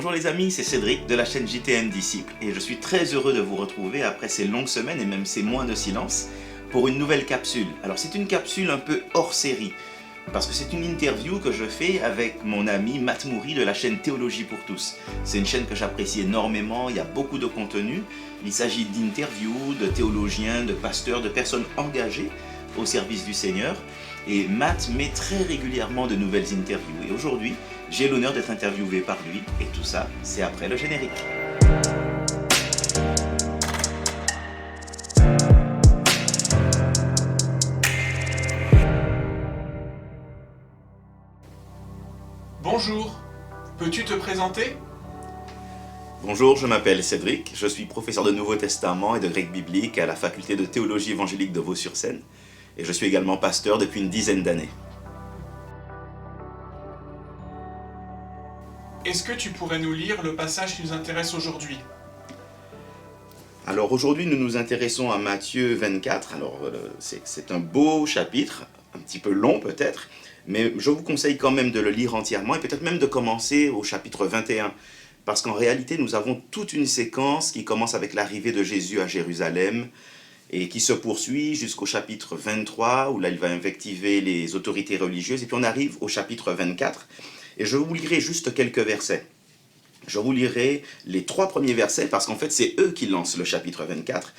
Bonjour les amis, c'est Cédric de la chaîne JTN Disciples et je suis très heureux de vous retrouver après ces longues semaines et même ces mois de silence pour une nouvelle capsule. Alors c'est une capsule un peu hors série parce que c'est une interview que je fais avec mon ami Matt Moury de la chaîne Théologie pour tous. C'est une chaîne que j'apprécie énormément, il y a beaucoup de contenu. Il s'agit d'interviews, de théologiens, de pasteurs, de personnes engagées au service du Seigneur. Et Matt met très régulièrement de nouvelles interviews. Et aujourd'hui, j'ai l'honneur d'être interviewé par lui. Et tout ça, c'est après le générique. Bonjour, peux-tu te présenter ? Bonjour, je m'appelle Cédric. Je suis professeur de Nouveau Testament et de grec biblique à la faculté de théologie évangélique de Vaux-sur-Seine. Et je suis également pasteur depuis une dizaine d'années. Est-ce que tu pourrais nous lire le passage qui nous intéresse aujourd'hui ? Alors aujourd'hui, nous nous intéressons à Matthieu 24. Alors c'est un beau chapitre, un petit peu long peut-être, mais je vous conseille quand même de le lire entièrement et peut-être même de commencer au chapitre 21. Parce qu'en réalité, nous avons toute une séquence qui commence avec l'arrivée de Jésus à Jérusalem et qui se poursuit jusqu'au chapitre 23, où là il va invectiver les autorités religieuses, et puis on arrive au chapitre 24, et je vous lirai juste quelques versets. Je vous lirai les 3 premiers versets, parce qu'en fait c'est eux qui lancent le chapitre 24,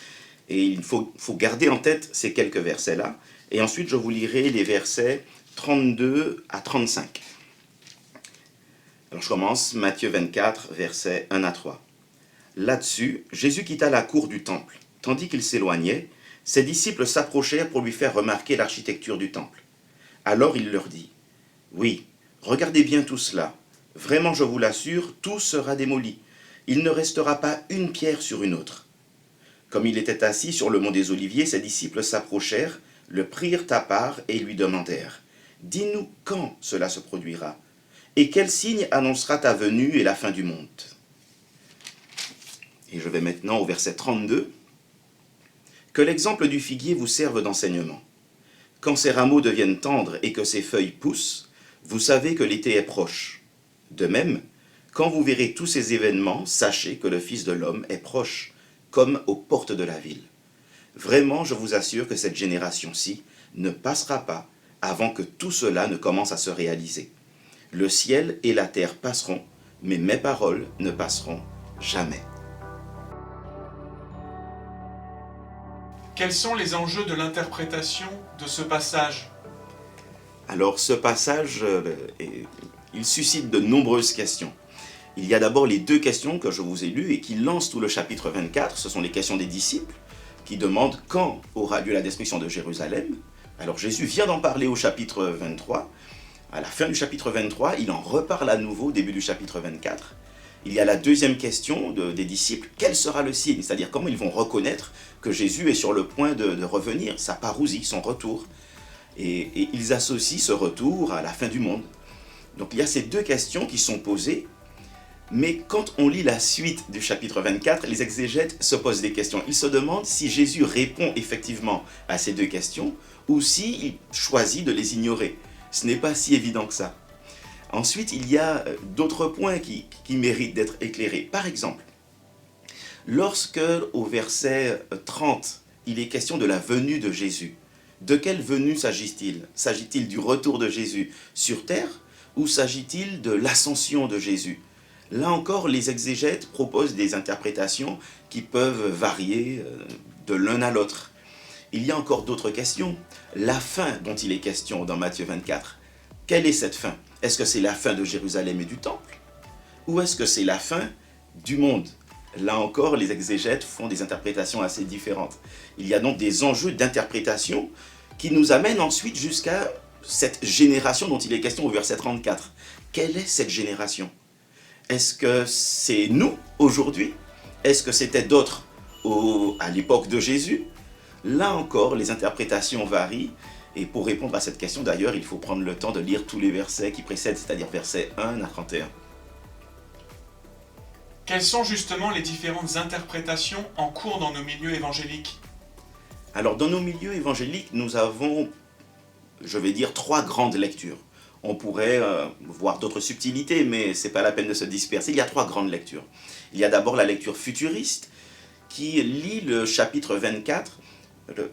et il faut garder en tête ces quelques versets-là, et ensuite je vous lirai les versets 32 à 35. Alors je commence, Matthieu 24, versets 1 à 3. Là-dessus, Jésus quitta la cour du temple. Tandis qu'il s'éloignait, ses disciples s'approchèrent pour lui faire remarquer l'architecture du temple. Alors il leur dit, « Oui, regardez bien tout cela. Vraiment, je vous l'assure, tout sera démoli. Il ne restera pas une pierre sur une autre. » Comme il était assis sur le mont des Oliviers, ses disciples s'approchèrent, le prirent à part et lui demandèrent, « Dis-nous quand cela se produira, et quel signe annoncera ta venue et la fin du monde ?» Et je vais maintenant au verset 32. Que l'exemple du figuier vous serve d'enseignement. Quand ses rameaux deviennent tendres et que ses feuilles poussent, vous savez que l'été est proche. De même, quand vous verrez tous ces événements, sachez que le Fils de l'homme est proche, comme aux portes de la ville. Vraiment, je vous assure que cette génération-ci ne passera pas avant que tout cela ne commence à se réaliser. Le ciel et la terre passeront, mais mes paroles ne passeront jamais. Quels sont les enjeux de l'interprétation de ce passage ? Alors ce passage, il suscite de nombreuses questions. Il y a d'abord les 2 questions que je vous ai lues et qui lancent tout le chapitre 24. Ce sont les questions des disciples qui demandent quand aura lieu la destruction de Jérusalem. Alors Jésus vient d'en parler au chapitre 23. À la fin du chapitre 23, il en reparle à nouveau au début du chapitre 24. Il y a la 2e question des disciples, quel sera le signe ? C'est-à-dire comment ils vont reconnaître que Jésus est sur le point de revenir, sa parousie, son retour. Et ils associent ce retour à la fin du monde. Donc il y a ces 2 questions qui sont posées, mais quand on lit la suite du chapitre 24, les exégètes se posent des questions. Ils se demandent si Jésus répond effectivement à ces 2 questions ou s'il choisit de les ignorer. Ce n'est pas si évident que ça. Ensuite, il y a d'autres points qui méritent d'être éclairés. Par exemple, lorsque au verset 30, il est question de la venue de Jésus, de quelle venue s'agit-il ? S'agit-il du retour de Jésus sur terre ou s'agit-il de l'ascension de Jésus ? Là encore, les exégètes proposent des interprétations qui peuvent varier de l'un à l'autre. Il y a encore d'autres questions. La fin dont il est question dans Matthieu 24, quelle est cette fin ? Est-ce que c'est la fin de Jérusalem et du temple ? Ou est-ce que c'est la fin du monde ? Là encore, les exégètes font des interprétations assez différentes. Il y a donc des enjeux d'interprétation qui nous amènent ensuite jusqu'à cette génération dont il est question au verset 34. Quelle est cette génération ? Est-ce que c'est nous, aujourd'hui ? Est-ce que c'était d'autres à l'époque de Jésus ? Là encore, les interprétations varient. Et pour répondre à cette question, d'ailleurs, il faut prendre le temps de lire tous les versets qui précèdent, c'est-à-dire versets 1 à 31. Quelles sont justement les différentes interprétations en cours dans nos milieux évangéliques ? Alors, dans nos milieux évangéliques, nous avons, je vais dire, 3 grandes lectures. On pourrait voir d'autres subtilités, mais ce n'est pas la peine de se disperser. Il y a 3 grandes lectures. Il y a d'abord la lecture futuriste, qui lit le chapitre 24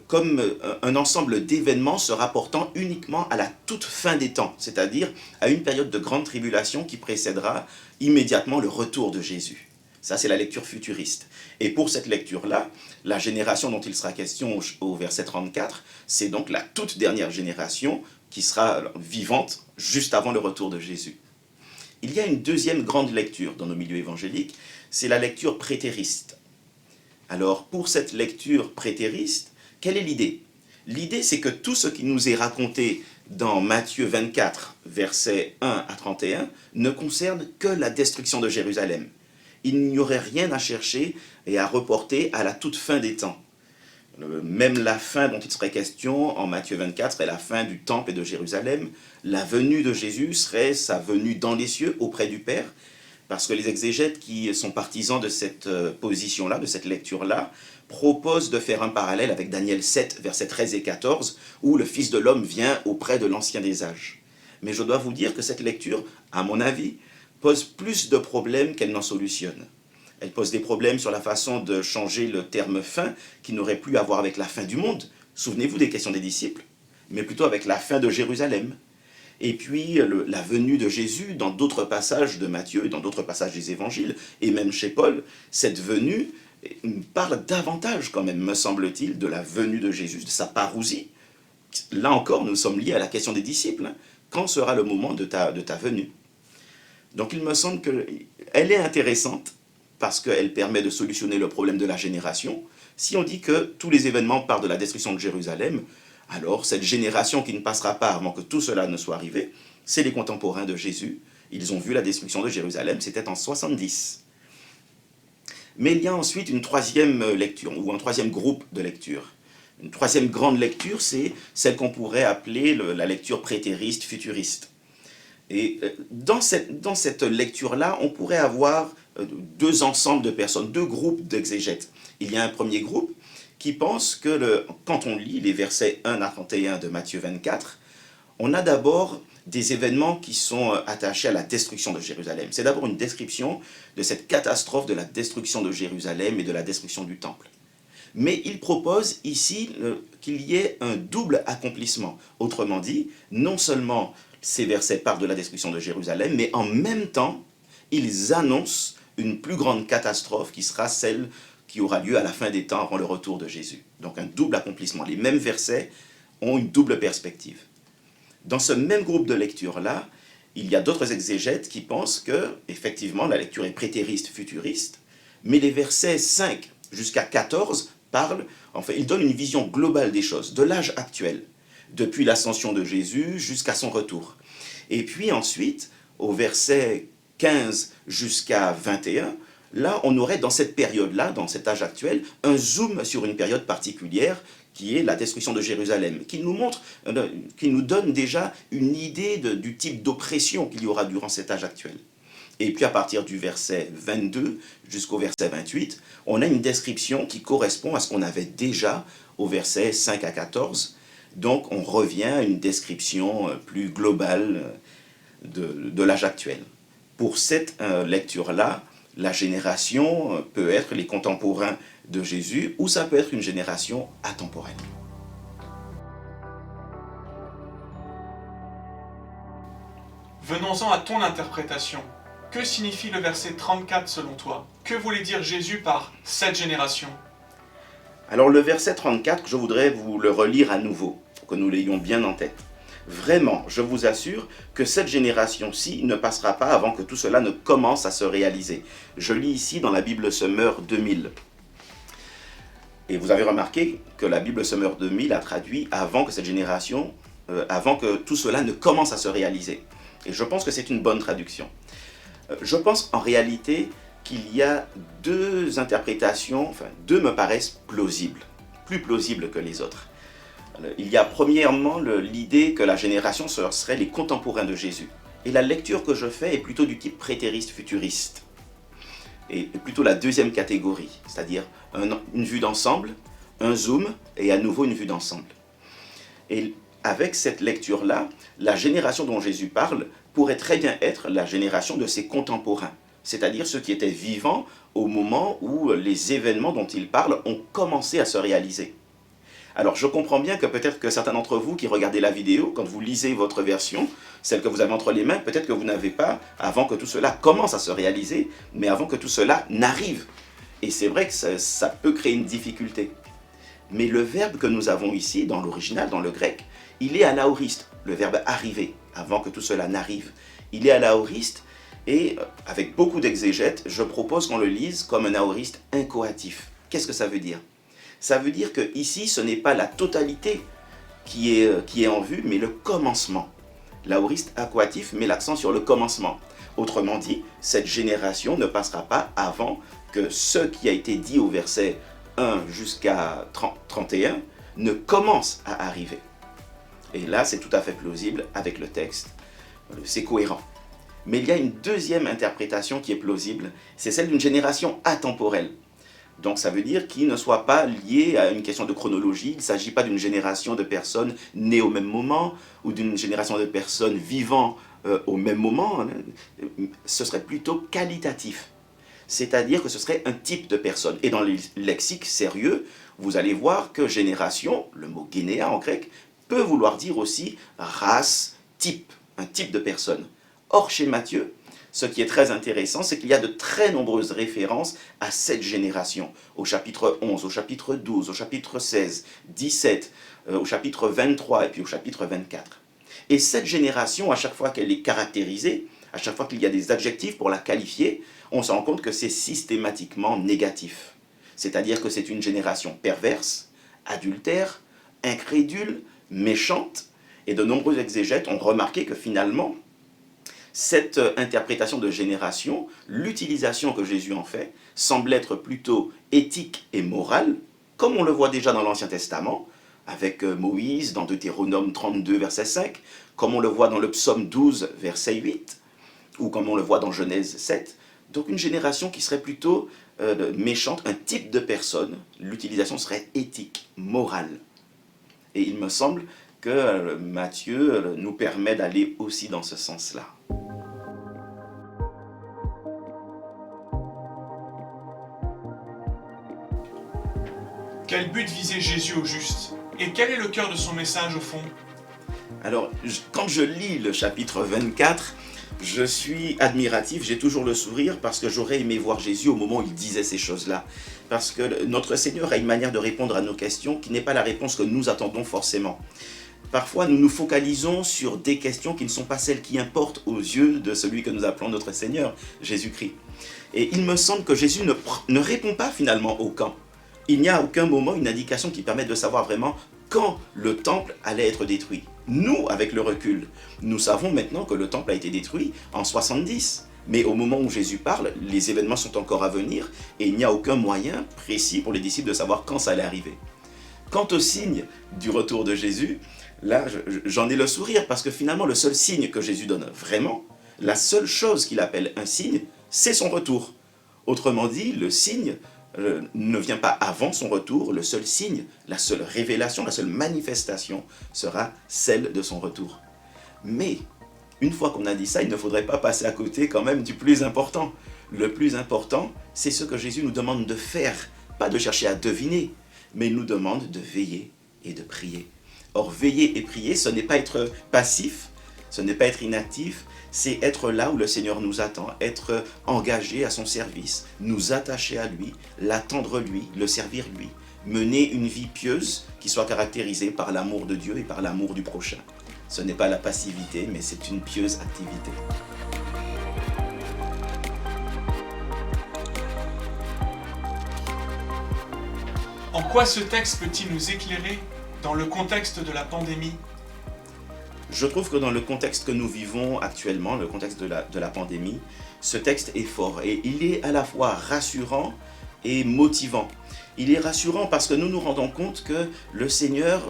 comme un ensemble d'événements se rapportant uniquement à la toute fin des temps, c'est-à-dire à une période de grande tribulation qui précédera immédiatement le retour de Jésus. Ça, c'est la lecture futuriste. Et pour cette lecture-là, la génération dont il sera question au verset 34, c'est donc la toute dernière génération qui sera vivante juste avant le retour de Jésus. Il y a une deuxième grande lecture dans nos milieux évangéliques, c'est la lecture prétériste. Alors, pour cette lecture prétériste, quelle est l'idée? L'idée, c'est que tout ce qui nous est raconté dans Matthieu 24, versets 1 à 31, ne concerne que la destruction de Jérusalem. Il n'y aurait rien à chercher et à reporter à la toute fin des temps. Même la fin dont il serait question en Matthieu 24 serait la fin du temple et de Jérusalem. La venue de Jésus serait sa venue dans les cieux auprès du Père, parce que les exégètes qui sont partisans de cette position-là, de cette lecture-là, proposent de faire un parallèle avec Daniel 7, versets 13 et 14, où le Fils de l'homme vient auprès de l'Ancien des âges. Mais je dois vous dire que cette lecture, à mon avis, pose plus de problèmes qu'elle n'en solutionne. Elle pose des problèmes sur la façon de changer le terme fin, qui n'aurait plus à voir avec la fin du monde. Souvenez-vous des questions des disciples, mais plutôt avec la fin de Jérusalem. Et puis la venue de Jésus, dans d'autres passages de Matthieu et dans d'autres passages des évangiles, et même chez Paul, cette venue parle davantage quand même, me semble-t-il, de la venue de Jésus, de sa parousie. Là encore, nous sommes liés à la question des disciples. Quand sera le moment de ta venue? Donc il me semble qu'elle est intéressante, parce qu'elle permet de solutionner le problème de la génération. Si on dit que tous les événements partent de la destruction de Jérusalem, alors cette génération qui ne passera pas avant que tout cela ne soit arrivé, c'est les contemporains de Jésus. Ils ont vu la destruction de Jérusalem, c'était en 70. Mais il y a ensuite une troisième lecture, ou un troisième groupe de lecture. Une troisième grande lecture, c'est celle qu'on pourrait appeler la lecture prétériste, futuriste. Et dans cette lecture-là, on pourrait avoir 2 ensembles de personnes, 2 groupes d'exégètes. Il y a un premier groupe qui pense que quand on lit les versets 1 à 31 de Matthieu 24, on a d'abord des événements qui sont attachés à la destruction de Jérusalem. C'est d'abord une description de cette catastrophe de la destruction de Jérusalem et de la destruction du temple. Mais il propose ici qu'il y ait un double accomplissement. Autrement dit, non seulement ces versets parlent de la destruction de Jérusalem, mais en même temps, ils annoncent une plus grande catastrophe qui sera celle qui aura lieu à la fin des temps avant le retour de Jésus. Donc un double accomplissement. Les mêmes versets ont une double perspective. Dans ce même groupe de lecture-là, il y a d'autres exégètes qui pensent que, effectivement, la lecture est prétériste, futuriste, mais les versets 5 jusqu'à 14 parlent, enfin, ils donnent une vision globale des choses, de l'âge actuel, depuis l'ascension de Jésus jusqu'à son retour. Et puis ensuite, au verset 15 jusqu'à 21, là, on aurait dans cette période-là, dans cet âge actuel, un zoom sur une période particulière qui est la destruction de Jérusalem, qui nous donne déjà une idée du type d'oppression qu'il y aura durant cet âge actuel. Et puis à partir du verset 22 jusqu'au verset 28, on a une description qui correspond à ce qu'on avait déjà au verset 5 à 14. Donc on revient à une description plus globale de l'âge actuel. Pour cette lecture-là, la génération peut être les contemporains de Jésus ou ça peut être une génération atemporelle. Venons-en à ton interprétation. Que signifie le verset 34 selon toi? Que voulait dire Jésus par « cette génération » ? Alors le verset 34, je voudrais vous le relire à nouveau, pour que nous l'ayons bien en tête. Vraiment, je vous assure que cette génération-ci ne passera pas avant que tout cela ne commence à se réaliser. Je lis ici dans la Bible Semeur 2000. Et vous avez remarqué que la Bible Semeur 2000 a traduit avant que cette génération, avant que tout cela ne commence à se réaliser. Et je pense que c'est une bonne traduction. Je pense en réalité qu'il y a 2 interprétations, enfin 2 me paraissent plausibles, plus plausibles que les autres. Il y a premièrement l'idée que la génération serait les contemporains de Jésus. Et la lecture que je fais est plutôt du type prétériste-futuriste. Et plutôt la deuxième catégorie, c'est-à-dire une vue d'ensemble, un zoom et à nouveau une vue d'ensemble. Et avec cette lecture-là, la génération dont Jésus parle pourrait très bien être la génération de ses contemporains, c'est-à-dire ceux qui étaient vivants au moment où les événements dont il parle ont commencé à se réaliser. Alors je comprends bien que peut-être que certains d'entre vous qui regardez la vidéo, quand vous lisez votre version, celle que vous avez entre les mains, peut-être que vous n'avez pas, avant que tout cela commence à se réaliser, mais avant que tout cela n'arrive. Et c'est vrai que ça peut créer une difficulté. Mais le verbe que nous avons ici, dans l'original, dans le grec, il est anaoriste, le verbe arriver, avant que tout cela n'arrive. Il est anaoriste et, avec beaucoup d'exégètes, je propose qu'on le lise comme un aoriste incoatif. Qu'est-ce que ça veut dire ? Ça veut dire que ici, ce n'est pas la totalité qui est en vue, mais le commencement. L'aoriste aquatif met l'accent sur le commencement. Autrement dit, cette génération ne passera pas avant que ce qui a été dit au verset 1 jusqu'à 31 ne commence à arriver. Et là, c'est tout à fait plausible avec le texte. C'est cohérent. Mais il y a une deuxième interprétation qui est plausible, c'est celle d'une génération atemporelle. Donc ça veut dire qu'il ne soit pas lié à une question de chronologie, il ne s'agit pas d'une génération de personnes nées au même moment ou d'une génération de personnes vivant au même moment, ce serait plutôt qualitatif. C'est-à-dire que ce serait un type de personne. Et dans le lexique sérieux, vous allez voir que génération, le mot généa en grec, peut vouloir dire aussi race, type, un type de personne. Or chez Matthieu, ce qui est très intéressant, c'est qu'il y a de très nombreuses références à cette génération, au chapitre 11, au chapitre 12, au chapitre 16, 17, au chapitre 23 et puis au chapitre 24. Et cette génération, à chaque fois qu'elle est caractérisée, à chaque fois qu'il y a des adjectifs pour la qualifier, on se rend compte que c'est systématiquement négatif. C'est-à-dire que c'est une génération perverse, adultère, incrédule, méchante, et de nombreux exégètes ont remarqué que finalement, cette interprétation de génération, l'utilisation que Jésus en fait, semble être plutôt éthique et morale, comme on le voit déjà dans l'Ancien Testament, avec Moïse dans Deutéronome 32, verset 5, comme on le voit dans le Psaume 12, verset 8, ou comme on le voit dans Genèse 7. Donc une génération qui serait plutôt méchante, un type de personne, l'utilisation serait éthique, morale. Et il me semble que Matthieu nous permet d'aller aussi dans ce sens-là. Quel but visait Jésus au juste? Et quel est le cœur de son message au fond? Alors, quand je lis le chapitre 24, je suis admiratif, j'ai toujours le sourire parce que j'aurais aimé voir Jésus au moment où il disait ces choses-là. Parce que notre Seigneur a une manière de répondre à nos questions qui n'est pas la réponse que nous attendons forcément. Parfois, nous nous focalisons sur des questions qui ne sont pas celles qui importent aux yeux de celui que nous appelons notre Seigneur, Jésus-Christ. Et il me semble que Jésus ne répond pas finalement au quand. Il n'y a à aucun moment une indication qui permette de savoir vraiment quand le temple allait être détruit. Nous, avec le recul, nous savons maintenant que le temple a été détruit en 70. Mais au moment où Jésus parle, les événements sont encore à venir et il n'y a aucun moyen précis pour les disciples de savoir quand ça allait arriver. Quant au signe du retour de Jésus, là, j'en ai le sourire parce que finalement, le seul signe que Jésus donne vraiment, la seule chose qu'il appelle un signe, c'est son retour. Autrement dit, le signe ne vient pas avant son retour, le seul signe, la seule révélation, la seule manifestation sera celle de son retour. Mais, une fois qu'on a dit ça, il ne faudrait pas passer à côté quand même du plus important. Le plus important, c'est ce que Jésus nous demande de faire, pas de chercher à deviner, mais il nous demande de veiller et de prier. Or, veiller et prier, ce n'est pas être passif, ce n'est pas être inactif, c'est être là où le Seigneur nous attend, être engagé à son service, nous attacher à lui, l'attendre lui, le servir lui, mener une vie pieuse qui soit caractérisée par l'amour de Dieu et par l'amour du prochain. Ce n'est pas la passivité, mais c'est une pieuse activité. En quoi ce texte peut-il nous éclairer dans le contexte de la pandémie? Je trouve que dans le contexte que nous vivons actuellement, le contexte de la pandémie, ce texte est fort et il est à la fois rassurant et motivant. Il est rassurant parce que nous nous rendons compte que le Seigneur,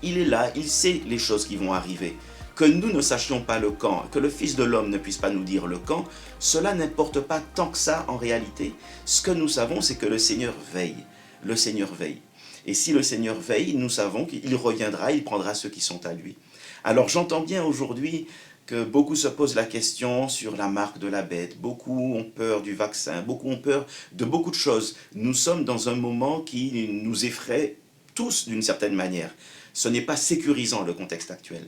il est là, il sait les choses qui vont arriver. Que nous ne sachions pas le quand, que le Fils de l'homme ne puisse pas nous dire le quand, cela n'importe pas tant que ça en réalité. Ce que nous savons, c'est que le Seigneur veille. Le Seigneur veille. Et si le Seigneur veille, nous savons qu'il reviendra, il prendra ceux qui sont à lui. Alors j'entends bien aujourd'hui que beaucoup se posent la question sur la marque de la bête, beaucoup ont peur du vaccin, beaucoup ont peur de beaucoup de choses. Nous sommes dans un moment qui nous effraie tous d'une certaine manière. Ce n'est pas sécurisant le contexte actuel.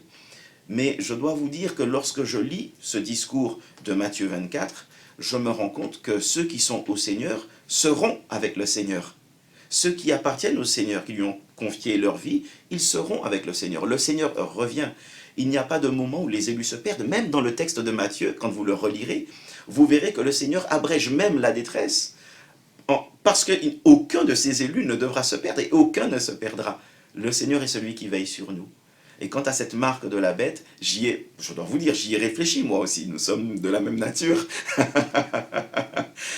Mais je dois vous dire que lorsque je lis ce discours de Matthieu 24, je me rends compte que ceux qui sont au Seigneur seront avec le Seigneur. Ceux qui appartiennent au Seigneur, qui lui ont confié leur vie, ils seront avec le Seigneur. Le Seigneur revient. Il n'y a pas de moment où les élus se perdent. Même dans le texte de Matthieu, quand vous le relirez, vous verrez que le Seigneur abrège même la détresse, parce qu'aucun de ces élus ne devra se perdre et aucun ne se perdra. Le Seigneur est celui qui veille sur nous. Et quant à cette marque de la bête, je dois vous dire, j'y ai réfléchi moi aussi. Nous sommes de la même nature.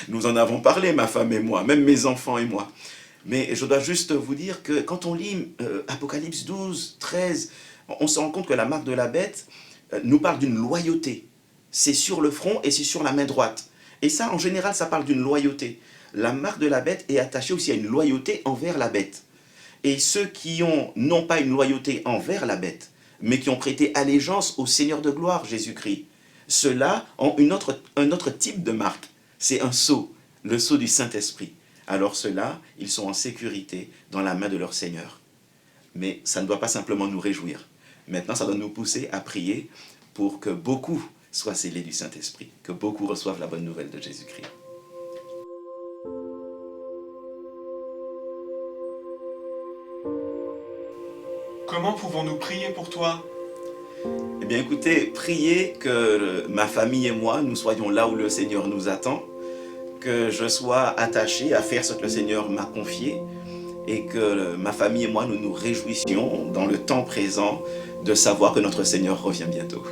Nous en avons parlé, ma femme et moi, même mes enfants et moi. Mais je dois juste vous dire que quand on lit Apocalypse 12, 13, on se rend compte que la marque de la bête nous parle d'une loyauté. C'est sur le front et c'est sur la main droite. Et ça, en général, ça parle d'une loyauté. La marque de la bête est attachée aussi à une loyauté envers la bête. Et ceux qui ont, non pas une loyauté envers la bête, mais qui ont prêté allégeance au Seigneur de gloire, Jésus-Christ, ceux-là ont un autre type de marque. C'est un sceau, le sceau du Saint-Esprit. Alors ceux-là, ils sont en sécurité dans la main de leur Seigneur. Mais ça ne doit pas simplement nous réjouir. Maintenant, ça doit nous pousser à prier pour que beaucoup soient scellés du Saint-Esprit, que beaucoup reçoivent la bonne nouvelle de Jésus-Christ. Comment pouvons-nous prier pour toi? Eh bien écoutez, priez que ma famille et moi, nous soyons là où le Seigneur nous attend, que je sois attaché à faire ce que le Seigneur m'a confié, et que ma famille et moi, nous nous réjouissions dans le temps présent de savoir que notre Seigneur revient bientôt.